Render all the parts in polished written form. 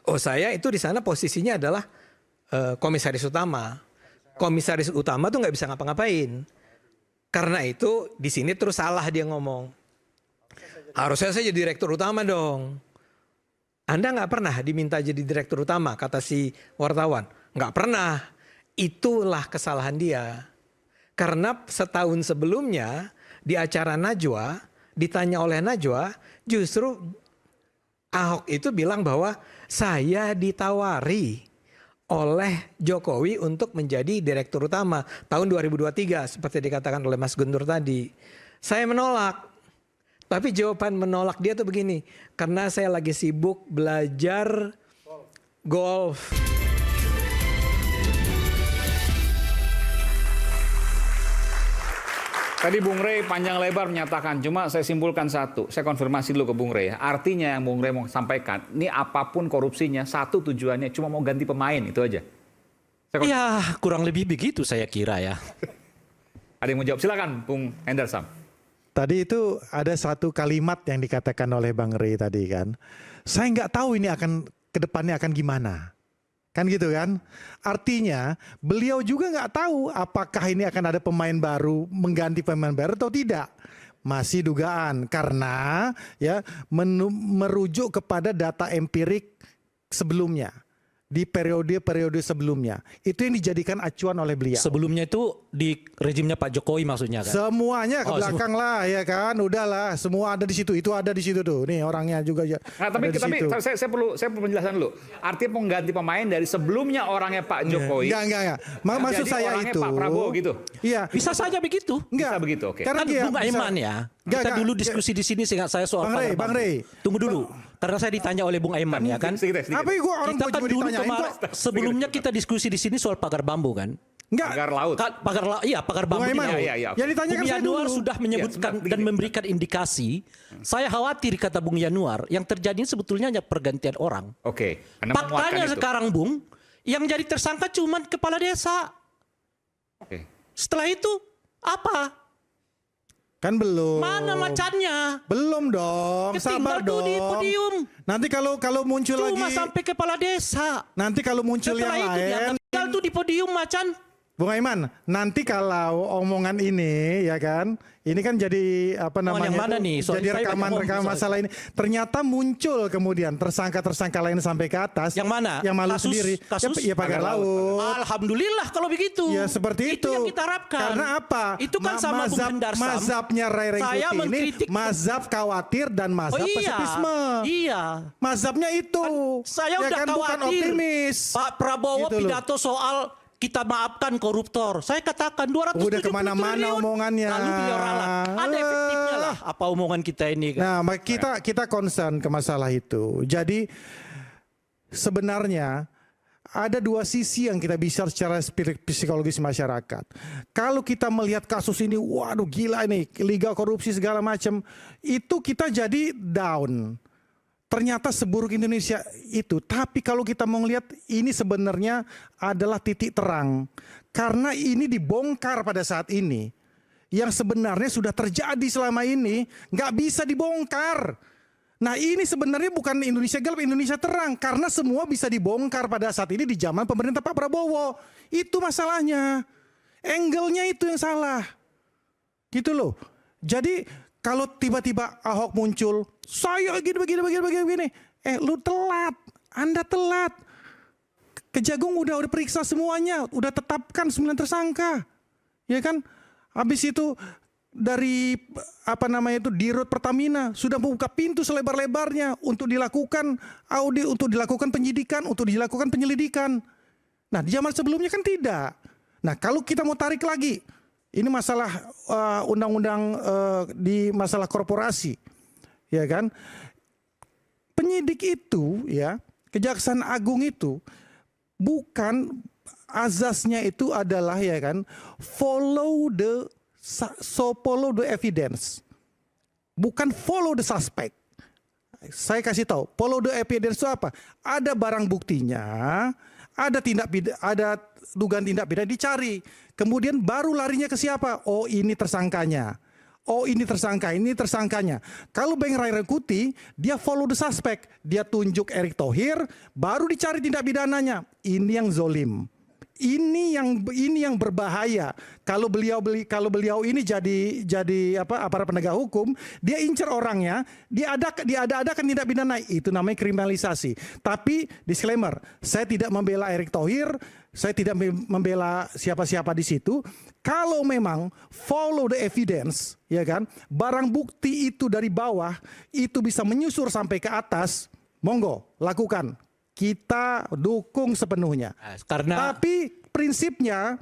Oh, saya itu di sana posisinya adalah komisaris utama. Komisaris utama tuh nggak bisa ngapa-ngapain. Karena itu di sini terus salah dia ngomong. Harusnya saya jadi direktur utama dong. Anda nggak pernah diminta jadi direktur utama, kata si wartawan. Nggak pernah. Itulah kesalahan dia. Karena setahun sebelumnya di acara Najwa, ditanya oleh Najwa, justru Ahok itu bilang bahwa saya ditawari oleh Jokowi untuk menjadi direktur utama tahun 2023 seperti dikatakan oleh Mas Guntur tadi. Saya menolak. Tapi jawaban menolak dia tuh begini, karena saya lagi sibuk belajar golf. Tadi Bung Rey panjang lebar menyatakan, cuma saya simpulkan satu, saya konfirmasi dulu ke Bung Rey. Artinya yang Bung Rey mau sampaikan, ini apapun korupsinya, satu tujuannya cuma mau ganti pemain, itu aja. Ya kurang lebih begitu saya kira ya. Ada yang mau jawab? Silakan Bung Hendarsam. Tadi itu ada satu kalimat yang dikatakan oleh Bang Rey tadi kan. Saya nggak tahu ini akan ke depannya akan gimana. Kan gitu kan. Artinya beliau juga nggak tahu apakah ini akan ada pemain baru mengganti pemain baru atau tidak. Masih dugaan karena ya merujuk kepada data empirik sebelumnya. Di periode-periode sebelumnya. Itu yang dijadikan acuan oleh beliau. Sebelumnya itu di rejimnya Pak Jokowi maksudnya kan? Semuanya ke belakang lah ya kan. Udahlah, semua ada di situ. Itu ada di situ tuh. Nih orangnya juga ya. Nah, tapi saya perlu penjelasan dulu. Artinya mengganti pemain dari sebelumnya orangnya Pak Jokowi. Enggak. Maksud saya itu Pak Prabowo gitu. Iya. Bisa saja begitu. Enggak. Bisa begitu, oke. Kan Bung Aiman ya. Kita dulu diskusi di sini sehingga saya soal Bang Rey. Tunggu dulu. Karena saya ditanya oleh Bung Aiman ya kan. Apa gua orang kita kan dulu kemarin sebelumnya kita diskusi di sini soal pagar bambu kan. Enggak. Pagar laut. Pagar bambu. Iya. Yang ditanyakan Bung saya Yanuar dulu. sudah menyebutkan dan memberikan indikasi. Saya khawatir kata Bung Yanuar yang terjadi sebetulnya hanya pergantian orang. Oke. Faktanya sekarang Bung, yang jadi tersangka cuma kepala desa. Oke. Setelah itu apa? Kan belum. Mana macannya? Belum dong. Sabar Ketinggal tuh dong. di podium. Nanti kalau muncul Cuma lagi. sampai kepala desa. Nanti kalau muncul Setelah yang itu dia lain. tinggal tuh di podium macan. Bung Aiman, nanti kalau omongan ini ya kan, ini kan jadi apa namanya? Yang mana nih? Jadi rekaman masalah ini. Ternyata muncul kemudian tersangka lain sampai ke atas. Yang mana? Yang malu Kasus, sendiri. Kasus Ya pagar laut. Alhamdulillah kalau begitu. Ya seperti itu. Itu yang kita harapkan. Karena apa? Itu kan sama Bung Hendarsam. Mazhabnya Ray Rengkuti ini mengkritik. mazhab khawatir dan mazhab pesimisme. Iya. Mazhabnya itu. Saya ya udah kan, bukan khawatir. optimis. Pak Prabowo Gitu loh. pidato soal kita maafkan koruptor. Saya katakan 270 Udah kemana-mana triliun. omongannya. Lalu beliau ralat. Ada efektifnya lah apa omongan kita ini kan. Nah, kita concern ke masalah itu. Jadi sebenarnya ada dua sisi yang kita bisa secara psikologis masyarakat. Kalau kita melihat kasus ini, waduh gila ini, liga korupsi segala macam, itu kita jadi down. Ternyata seburuk Indonesia itu. Tapi kalau kita mau lihat ini sebenarnya adalah titik terang. Karena ini dibongkar pada saat ini. Yang sebenarnya sudah terjadi selama ini nggak bisa dibongkar. Nah ini sebenarnya bukan Indonesia gelap, Indonesia terang. Karena semua bisa dibongkar pada saat ini di zaman pemerintah Pak Prabowo. Itu masalahnya. Angle-nya itu yang salah. Gitu loh. Jadi kalau tiba-tiba Ahok muncul, saya begini. Lu telat. Anda telat. Kejagung udah periksa semuanya. Udah tetapkan 9 tersangka. Ya kan? Habis itu dari Dirut Pertamina sudah membuka pintu selebar-lebarnya untuk dilakukan audit, untuk dilakukan penyidikan, untuk dilakukan penyelidikan. Nah, di zaman sebelumnya kan tidak. Nah, kalau kita mau tarik lagi, ini masalah undang-undang di masalah korporasi, ya kan? Penyidik itu, ya, Kejaksaan Agung itu bukan azasnya itu adalah ya kan, follow the evidence, bukan follow the suspect. Saya kasih tahu, follow the evidence itu apa? Ada barang buktinya, ada dugaan tindak pidana dicari. Kemudian baru larinya ke siapa? Oh ini tersangkanya. oh ini tersangka, ini tersangkanya. Kalau Bang Ray Rangkuti, dia follow the suspect. Dia tunjuk Erick Thohir, baru dicari tindak pidananya. Ini yang zolim. Ini yang berbahaya. Kalau beliau ini jadi aparat penegak hukum, dia incer orangnya, dia adakan tindak pidana, itu namanya kriminalisasi. Tapi disclaimer, saya tidak membela Erick Thohir, saya tidak membela siapa-siapa di situ. Kalau memang follow the evidence, ya kan, barang bukti itu dari bawah itu bisa menyusur sampai ke atas, monggo lakukan. Kita dukung sepenuhnya. Tapi prinsipnya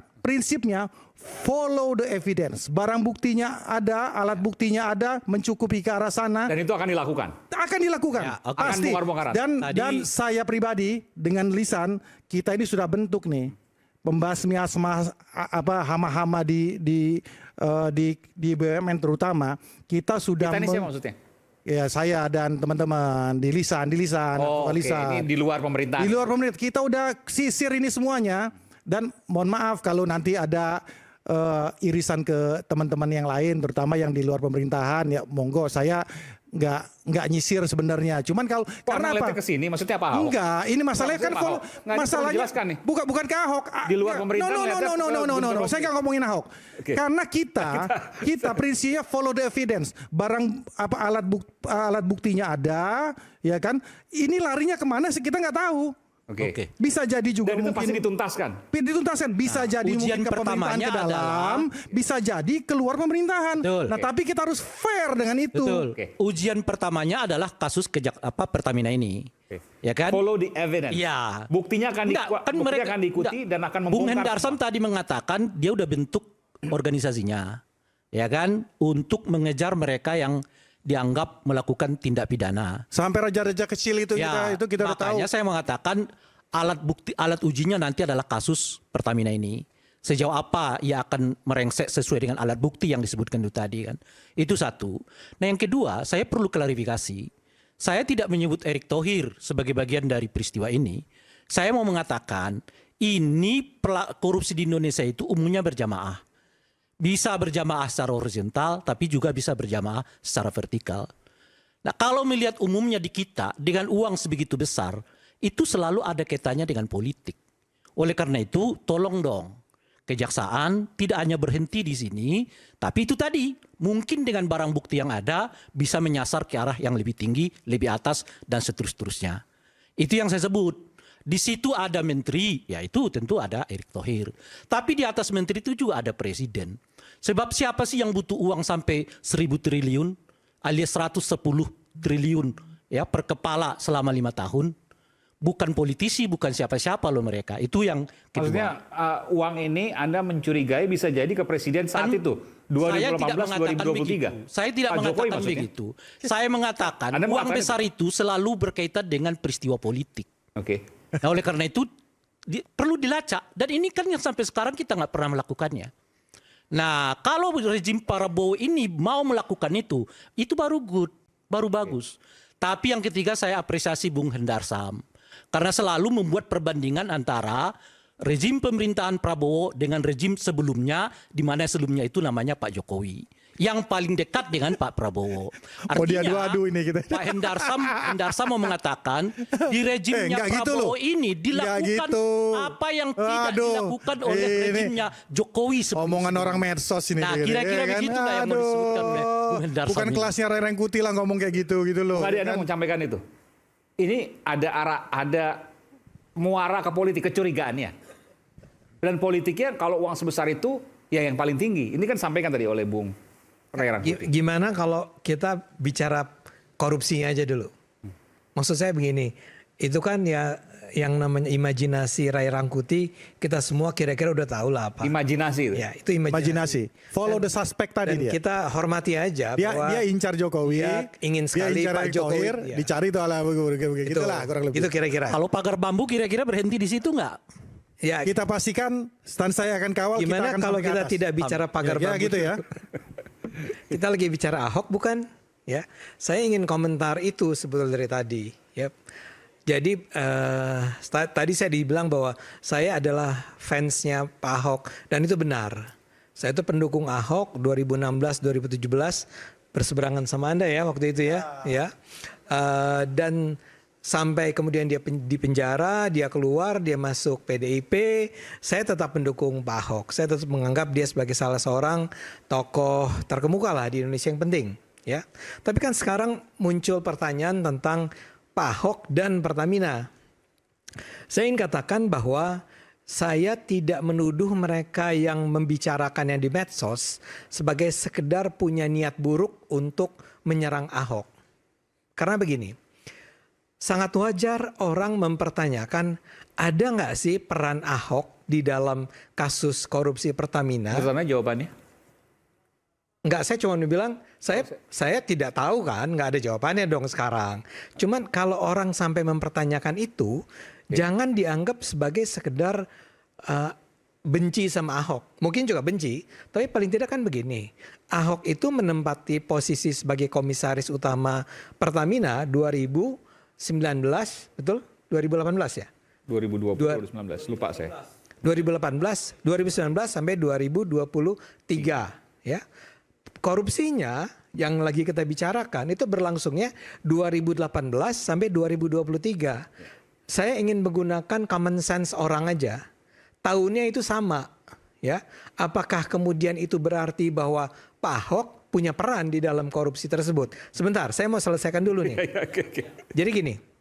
follow the evidence. Barang buktinya ada, alat buktinya ada, mencukupi ke arah sana. Dan itu akan dilakukan. Akan dilakukan, Ya, oke. pasti. Akan bongkar-bongkaran. Dan saya pribadi dengan lisan kita ini sudah bentuk nih pembasmi asma hama-hama di BUMN terutama. Kita sudah Kita ini siapa maksudnya? Ya saya dan teman-teman di lisan, Oh, oke. lisan. Ini di luar pemerintahan. Di luar pemerintah kita udah sisir ini semuanya, dan mohon maaf kalau nanti ada irisan ke teman-teman yang lain, terutama yang di luar pemerintahan, ya monggo, saya nggak nyisir sebenarnya. Cuman kalau karena apa? Ke sini maksudnya apa? Ahok? Enggak, ini masalahnya kan Maksudnya Pak Ahok? Nggak, ini perlu dijelaskan nih. bukan ke Ahok. Di luar pemerintahan No. Saya nggak ngomongin Ahok. Oke. Karena kita prinsipnya follow the evidence. Barang alat buktinya ada, ya kan? Ini larinya kemana sih kita nggak tahu. Oke. Bisa jadi juga Dan itu mungkin pasti dituntaskan. bisa jadi ujian mungkin ke pemerintahan pertamanya ke dalam, bisa jadi keluar pemerintahan. Betul. Nah, tapi kita harus fair dengan itu. Betul. Oke. Ujian pertamanya adalah kasus Pertamina ini. Oke. Ya kan? Follow the evidence. Iya. Buktinya akan diikuti dan akan membongkar. Bung Hendarsam tadi mengatakan dia udah bentuk organisasinya. Ya kan? Untuk mengejar mereka yang dianggap melakukan tindak pidana. Sampai raja-raja kecil itu kita udah tahu. Makanya saya mengatakan alat ujinya nanti adalah kasus Pertamina ini. Sejauh apa ia akan merengsek sesuai dengan alat bukti yang disebutkan itu tadi kan. Itu satu. Nah yang kedua, saya perlu klarifikasi. Saya tidak menyebut Erick Thohir sebagai bagian dari peristiwa ini. Saya mau mengatakan ini korupsi di Indonesia itu umumnya berjamaah. Bisa berjamaah secara horizontal, tapi juga bisa berjamaah secara vertikal. Nah kalau melihat umumnya di kita dengan uang sebegitu besar, itu selalu ada kaitannya dengan politik. Oleh karena itu, tolong dong, kejaksaan tidak hanya berhenti di sini, tapi itu tadi mungkin dengan barang bukti yang ada bisa menyasar ke arah yang lebih tinggi, lebih atas, dan seterusnya. Itu yang saya sebut. Di situ ada menteri, yaitu tentu ada Erick Thohir. Tapi di atas menteri itu juga ada presiden. Sebab siapa sih yang butuh uang sampai 1.000 triliun alias 110 triliun ya per kepala selama 5 tahun? Bukan politisi, bukan siapa-siapa loh mereka. Itu yang kedua. Maksudnya uang ini Anda mencurigai bisa jadi ke presiden saat itu 2015-2023. Saya tidak mengatakan begitu. Saya mengatakan uang besar itu selalu berkaitan dengan peristiwa politik. Oke. Nah oleh karena itu perlu dilacak. Dan ini kan yang sampai sekarang kita nggak pernah melakukannya. Nah kalau rezim Prabowo ini mau melakukan itu baru good, baru bagus. Tapi yang ketiga saya apresiasi Bung Hendarsam. Karena selalu membuat perbandingan antara rezim pemerintahan Prabowo dengan rezim sebelumnya, di mana sebelumnya itu namanya Pak Jokowi. Yang paling dekat dengan Pak Prabowo. Artinya diadu-adu ini kita. Pak Hendarsam mau mengatakan di rejimnya Prabowo ini dilakukan apa yang tidak dilakukan oleh rejimnya Jokowi sebelumnya. Omongan orang medsos ini. Nah kira-kira begitu lah yang mau disebutkan oleh Bung Hendarsam. Bukan kelasnya Ray Rangkuti lah ngomong kayak gitu loh. Tadi Anda menyampaikan itu. Ini ada muara ke politik, kecurigaannya. Dan politiknya kalau uang sebesar itu ya yang paling tinggi. Ini kan sampaikan tadi oleh Bung Ray Rangkuti. Gimana kalau kita bicara korupsinya aja dulu? Maksud saya begini, itu kan ya yang namanya imajinasi Ray Rangkuti, kita semua kira-kira udah tahu lah apa. Imajinasi itu. Ya, itu imajinasi. Follow the suspect tadi dia. Kita hormati aja bahwa Dia incar Jokowi, dia ingin sekali Pak Jokowi. Thohir, dicari tuh ala gitulah kurang lebih. Itu kira-kira. Kalau pagar bambu kira-kira berhenti di situ nggak? Ya, Kita pastikan stand saya akan kawal. gimana kita akan kalau sampai ke kita atas. tidak bicara pagar Ya bambu? gitu ya. Kita lagi bicara Ahok bukan? Ya, saya ingin komentar itu sebetulnya dari tadi. Ya, jadi tadi saya dibilang bahwa saya adalah fansnya Pak Ahok dan itu benar. Saya itu pendukung Ahok 2016-2017 berseberangan sama Anda ya waktu itu ya. Dan sampai kemudian dia di penjara, dia keluar, dia masuk PDIP, saya tetap mendukung Pak Ahok. Saya tetap menganggap dia sebagai salah seorang tokoh terkemuka lah di Indonesia yang penting ya. Tapi kan sekarang muncul pertanyaan tentang Pak Ahok dan Pertamina. Saya ingin katakan bahwa saya tidak menuduh mereka yang membicarakan yang di medsos sebagai sekedar punya niat buruk untuk menyerang Ahok. Karena begini, sangat wajar orang mempertanyakan ada nggak sih peran Ahok di dalam kasus korupsi Pertamina? Menurut jawabannya? Enggak, saya cuma bilang saya tidak tahu kan, nggak ada jawabannya dong sekarang. Cuman kalau orang sampai mempertanyakan itu, jangan dianggap sebagai sekedar benci sama Ahok. Mungkin juga benci, tapi paling tidak kan begini. Ahok itu menempati posisi sebagai komisaris utama Pertamina 2019, betul? 2018 ya? 2020, 2019, lupa saya. 2018, 2019 sampai 2023 ya. Korupsinya yang lagi kita bicarakan itu berlangsungnya 2018 sampai 2023. Saya ingin menggunakan common sense orang aja. Tahunnya itu sama ya. Apakah kemudian itu berarti bahwa Pak Ahok punya peran di dalam korupsi tersebut? Sebentar, saya mau selesaikan dulu nih. Jadi gini.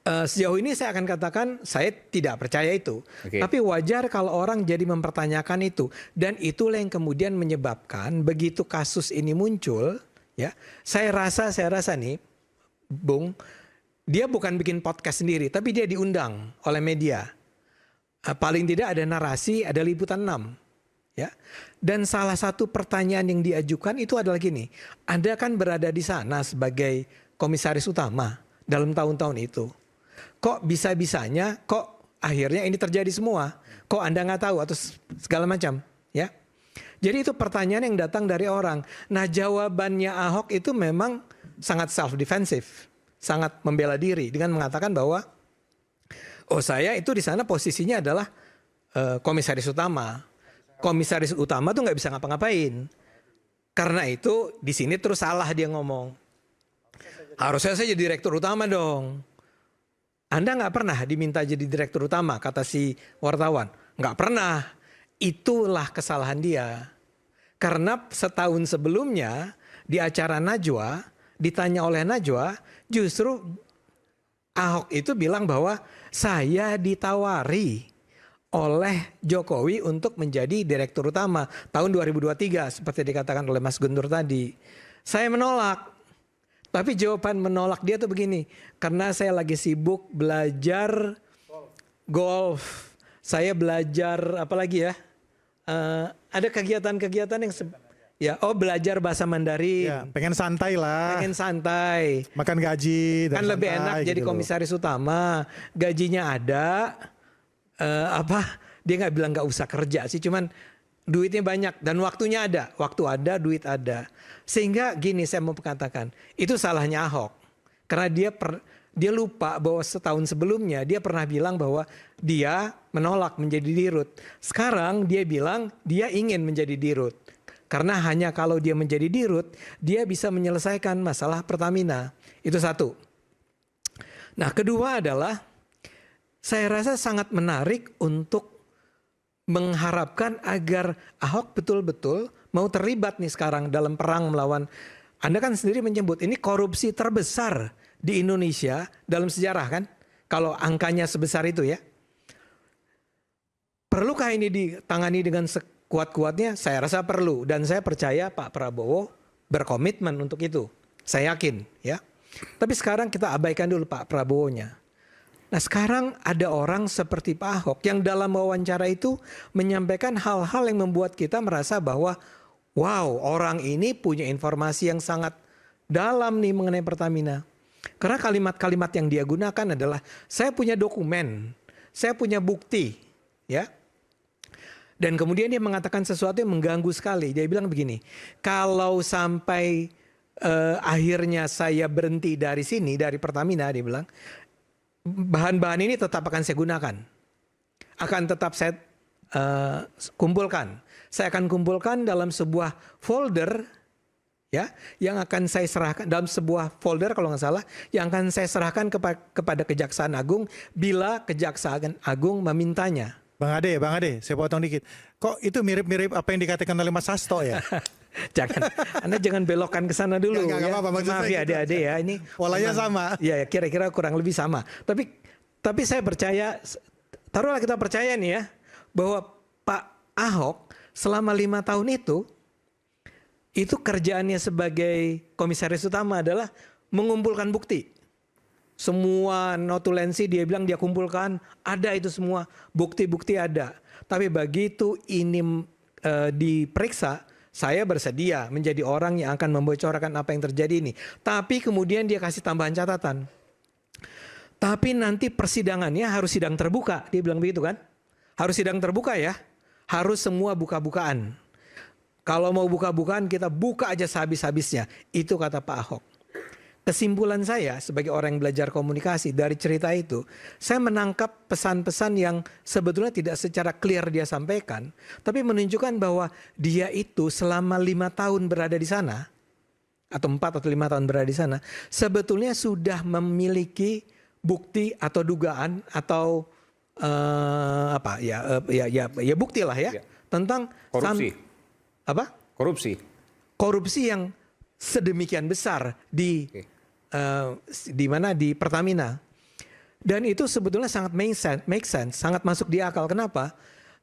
Sejauh ini saya akan katakan saya tidak percaya itu. Tapi wajar kalau orang jadi mempertanyakan itu. Dan itulah yang kemudian menyebabkan begitu kasus ini muncul. Ya, saya rasa nih, Bung, dia bukan bikin podcast sendiri. Tapi dia diundang oleh media. Paling tidak ada narasi, ada liputan 6. Ya. Dan salah satu pertanyaan yang diajukan itu adalah gini. Anda kan berada di sana sebagai komisaris utama dalam tahun-tahun itu. Kok bisa-bisanya, kok akhirnya ini terjadi semua? Kok Anda nggak tahu atau segala macam, ya? Jadi itu pertanyaan yang datang dari orang. Nah, jawabannya Ahok itu memang sangat self-defensive, sangat membela diri dengan mengatakan bahwa, oh saya itu di sana posisinya adalah komisaris utama. Komisaris utama tuh nggak bisa ngapa-ngapain. Karena itu di sini terus salah dia ngomong. Harusnya saya jadi direktur utama dong. Anda nggak pernah diminta jadi direktur utama, kata si wartawan. Nggak pernah. Itulah kesalahan dia. Karena setahun sebelumnya di acara Najwa, ditanya oleh Najwa, justru Ahok itu bilang bahwa saya ditawari oleh Jokowi untuk menjadi direktur utama tahun 2023, seperti dikatakan oleh Mas Guntur tadi. Saya menolak. Tapi jawaban menolak dia tuh begini, karena saya lagi sibuk belajar golf, saya belajar apa lagi ya, ada kegiatan-kegiatan yang belajar bahasa Mandarin. Ya, pengen santai lah. Pengen santai. Makan gaji. Kan lebih enak jadi gitu komisaris utama, gajinya ada, dia nggak bilang nggak usah kerja sih, cuman duitnya banyak dan waktunya ada, duit ada. Sehingga gini saya mau katakan, itu salahnya Ahok. Karena dia lupa bahwa setahun sebelumnya dia pernah bilang bahwa dia menolak menjadi dirut. Sekarang dia bilang dia ingin menjadi dirut. Karena hanya kalau dia menjadi dirut, dia bisa menyelesaikan masalah Pertamina. Itu satu. Nah, kedua adalah saya rasa sangat menarik untuk mengharapkan agar Ahok betul-betul mau terlibat nih sekarang dalam perang melawan, Anda kan sendiri menyebut ini korupsi terbesar di Indonesia dalam sejarah kan? Kalau angkanya sebesar itu ya. Perlukah ini ditangani dengan sekuat-kuatnya? Saya rasa perlu dan saya percaya Pak Prabowo berkomitmen untuk itu. Saya yakin ya. Tapi sekarang kita abaikan dulu Pak Prabowo-nya. Nah sekarang ada orang seperti Pak Ahok yang dalam wawancara itu menyampaikan hal-hal yang membuat kita merasa bahwa wow, orang ini punya informasi yang sangat dalam nih mengenai Pertamina. Karena kalimat-kalimat yang dia gunakan adalah saya punya dokumen, saya punya bukti, ya. Dan kemudian dia mengatakan sesuatu yang mengganggu sekali. Dia bilang begini, kalau sampai akhirnya saya berhenti dari sini, dari Pertamina, dia bilang, bahan-bahan ini tetap akan saya gunakan. Akan tetap saya kumpulkan. Saya akan kumpulkan dalam sebuah folder, ya, yang akan saya serahkan dalam sebuah folder kalau nggak salah, yang akan saya serahkan kepada Kejaksaan Agung bila Kejaksaan Agung memintanya. Bang Ade, saya potong dikit. Kok itu mirip-mirip apa yang dikatakan oleh Mas Hasto ya? Anda jangan belokkan ke sana dulu. Nggak apa-apa, maksud Maaf saya ya gitu adik-adik ya, ini polanya sama. Ya kira-kira kurang lebih sama. Tapi saya percaya, taruhlah kita percaya nih ya, bahwa Pak Ahok selama 5 tahun itu kerjaannya sebagai komisaris utama adalah mengumpulkan bukti. Semua notulensi dia bilang dia kumpulkan, ada itu semua, bukti-bukti ada. Tapi begitu ini diperiksa, saya bersedia menjadi orang yang akan membocorkan apa yang terjadi ini. Tapi kemudian dia kasih tambahan catatan. Tapi nanti persidangannya harus sidang terbuka, dia bilang begitu kan? Harus sidang terbuka ya, harus semua buka-bukaan. Kalau mau buka-bukaan kita buka aja sehabis-habisnya, itu kata Pak Ahok. Kesimpulan saya sebagai orang yang belajar komunikasi dari cerita itu, saya menangkap pesan-pesan yang sebetulnya tidak secara clear dia sampaikan, tapi menunjukkan bahwa dia itu selama 5 tahun berada di sana, atau 4 atau 5 tahun berada di sana, sebetulnya sudah memiliki bukti atau dugaan atau bukti lah ya, tentang korupsi. Korupsi yang sedemikian besar di mana di Pertamina. Dan itu sebetulnya sangat make sense, sangat masuk di akal. Kenapa?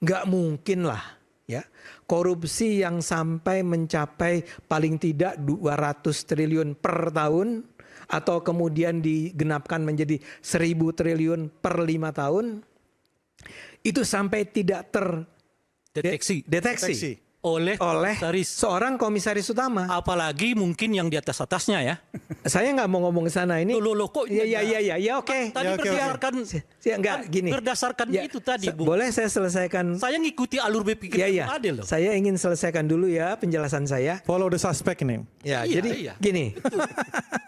Nggak mungkin lah ya korupsi yang sampai mencapai paling tidak 200 triliun per tahun atau kemudian digenapkan menjadi 1.000 triliun per 5 tahun itu sampai tidak terdeteksi oleh seorang komisaris utama. Apalagi mungkin yang di atasnya ya. Saya nggak mau ngomong ke sana ini. Loh kok Ya oke. Tadi berdasarkan gini. Berdasarkan itu tadi, Bung. Boleh saya selesaikan? Saya ngikuti alur berpikir Bung Ade loh. Saya ingin selesaikan dulu ya penjelasan saya. Follow the suspect nih. Ya, Iya, jadi iya. gini.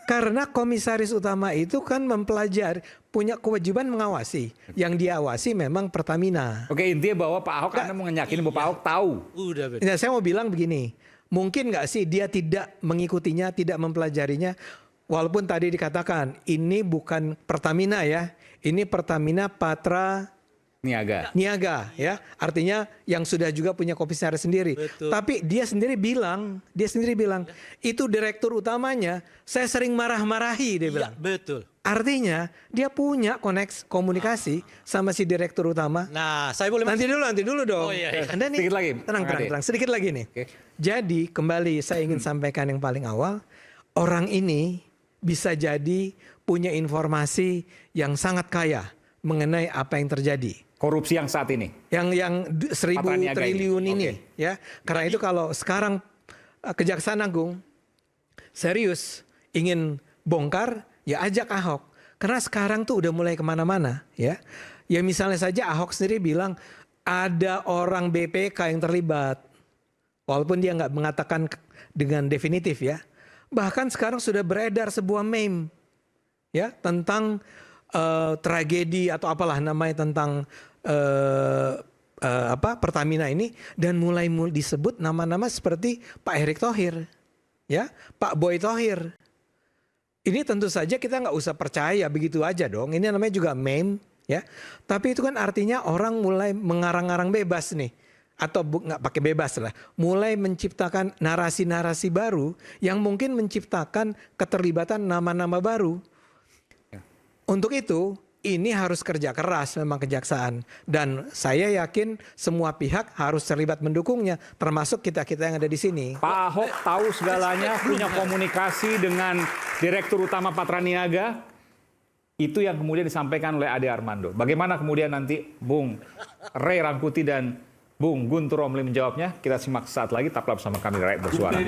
Karena komisaris utama itu kan mempelajari, punya kewajiban mengawasi. Yang diawasi memang Pertamina. Oke, intinya bahwa Pak Ahok Anda mau yakin bahwa Pak Ahok tahu. Udah betul. Nah, saya mau bilang begini, mungkin nggak sih dia tidak mengikutinya, tidak mempelajarinya, walaupun tadi dikatakan ini bukan Pertamina ya, ini Pertamina Patra Niaga ya, artinya yang sudah juga punya komisaris sendiri. Betul. Tapi dia sendiri bilang itu direktur utamanya saya sering marah-marahi dia bilang. Betul. Artinya dia punya komunikasi sama si direktur utama. Nah, saya boleh Nanti dulu dong. Oh, iya. Anda nih Sedikit lagi, tenang, Bang Ade. sedikit lagi nih. Oke. Jadi kembali saya ingin sampaikan yang paling awal, orang ini bisa jadi punya informasi yang sangat kaya mengenai apa yang terjadi. Korupsi yang saat ini. Yang 1.000 Patra Niaga triliun ini. ini ya. Karena itu kalau sekarang Kejaksaan Agung serius ingin bongkar, ya ajak Ahok. Karena sekarang tuh udah mulai kemana-mana ya. Ya misalnya saja Ahok sendiri bilang ada orang BPK yang terlibat. Walaupun dia nggak mengatakan dengan definitif ya. Bahkan sekarang sudah beredar sebuah meme ya tentang tragedi atau apalah namanya tentang Pertamina ini, dan mulai disebut nama-nama seperti Pak Erick Thohir, ya, Pak Boy Thohir. Ini tentu saja kita nggak usah percaya begitu aja dong. Ini namanya juga meme, ya. Tapi itu kan artinya orang mulai mengarang-arang bebas nih, atau nggak pakai bebas lah, mulai menciptakan narasi-narasi baru yang mungkin menciptakan keterlibatan nama-nama baru. Untuk itu, ini harus kerja keras memang kejaksaan. Dan saya yakin semua pihak harus terlibat mendukungnya, termasuk kita-kita yang ada di sini. Pak Ahok tahu segalanya, punya komunikasi dengan Direktur Utama Patra Niaga. Itu yang kemudian disampaikan oleh Ade Armando. Bagaimana kemudian nanti Bung Ray Rangkuti dan Bung Guntur Romli menjawabnya? Kita simak saat lagi, tetaplah bersama kami di Rakyat Bersuara.